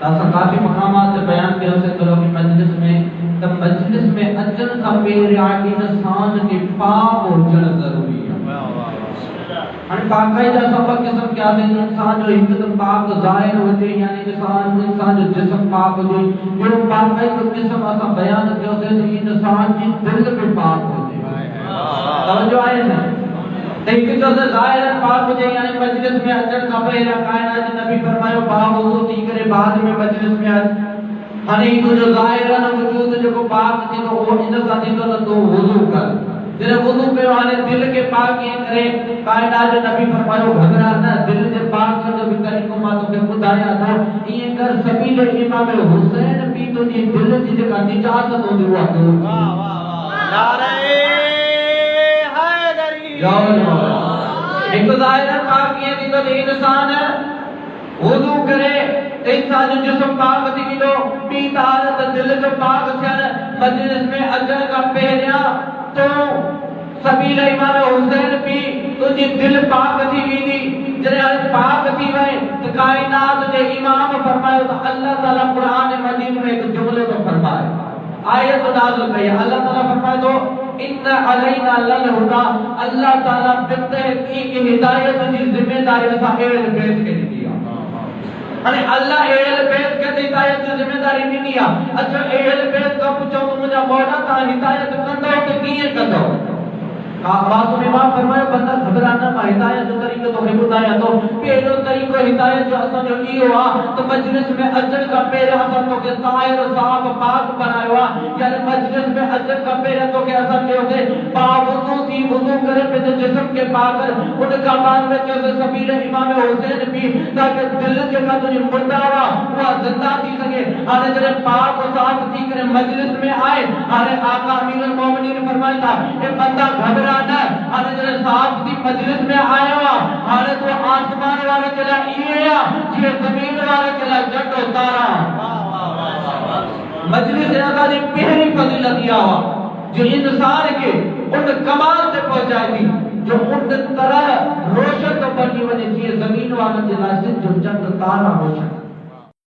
असां काफ़ी मक़ामात ते बयान कयो से करो कि मजलिस में अचण खां पहिरियां इंसान खे पाक हुजण ज़रूरी आहे। हाणे बाक़ाइदा सबक किस्म क्या है इंसान जो हिकदम पाक ज़ाहिर हुजे यानी इंसान जो जिस्म पाक हुजे जो बाक़ाइदा किस्म असां बयान कयो से इंसान जी दिल भी पाक हुजे। तवज्जो आहे न एक जो ज़ाहिर पाक हुजे यानी मजलिस में अचण खां पहिरियां कायनात नबी फरमायो बावजूद थी करे बाद में मजलिस में अच। हाणे जो ज़ाहिर वजूद जो पाक थींदो वो इन सां थींदो न तो वुज़ू कर जॾहिं वुज़ू कयो हाणे दिल खे पाक कीअं करे कायनात जो नबी फरमायो घबरा न दिल जे पाक जो भी तरीक़ो मां तोखे ॿुधायां थो ईअं कर सबील इमाम हुसैन भी तुंहिंजी दिल जी जेका निजात हूंदी उहा दूर। वाह वाह नारे हैदरी हिकु ज़ाहिर पाक कीअं थींदो त इंसान वुज़ू करे इंसान जो जिस्म पाक थी वेंदो ॿी त हालत दिल जो पाक थियण मजलिस में अचण खां पहिरियां तो सबील इमाम हुसैन भी तुझी दिल पाक थी वेंदी जॾहिं पाक थी वई त कायनात जे इमाम फरमायो त अल्लाह ताला कुरान मजीद में एक जुमलो तो फरमाए आयत नाज़िल कई अल्लाह ताला फरमाए तो इन्ना अलैना लल हुदा अल्लाह ताला बितहकीक हिदायत जी जिम्मेदारी असां अहल बैत खे ॾिनी आहे। हाणे अल्लाह अहल बैत खे हिदायत जी जिम्मेदारी ॾिनी आहे। अच्छा अहल बैत खां पुछो त मुंहिंजा मौला तव्हां हिदायत कंदो त कीअं कंदो मासूम इमाम फरमायो बंदा घबरा न मां हिदायत जो तरीक़ो तोखे ॿुधायां थो पहिरियों तरीक़ो हिदायत जो असांजो इहो आहे त मजलिस में अचण खां पहिरियां असां तोखे ताहिर साफ़ पाक बनायो आहे यानी मजलिस में अचण खां पहिरियां तोखे असां चयोसीं बावुज़ू थी वुज़ू करे पंहिंजे जिस्म खे पाक कर उन खां बाद में चयोसीं सबील इमाम हुसैन भी ताकि दिल जेका तुंहिंजी मुर्दा हुआ उहा ज़िंदा थी सघे। हाणे जॾहिं पाक साफ़ थी करे मजलिस में आए हाणे आका अमीरुल मोमिनीन फरमाईंदा हे बंदा घबरा न हाणे जॾहिं साफ़ थी मजलिस में आयो आहे हाणे तो आसमान वारे जे लाइ इहे आहे जीअं ज़मीन वारे जे लाइ जट तारा। मजलिस असांजी पहिरीं फज़ीलत इहा आहे जो इंसान खे उन कमाल ते पहुचाए थी जो उन तरह रोशन तो बनी वञे जीअं ज़मीन वारनि जे लाइ सिज जो चंड तारा रोशन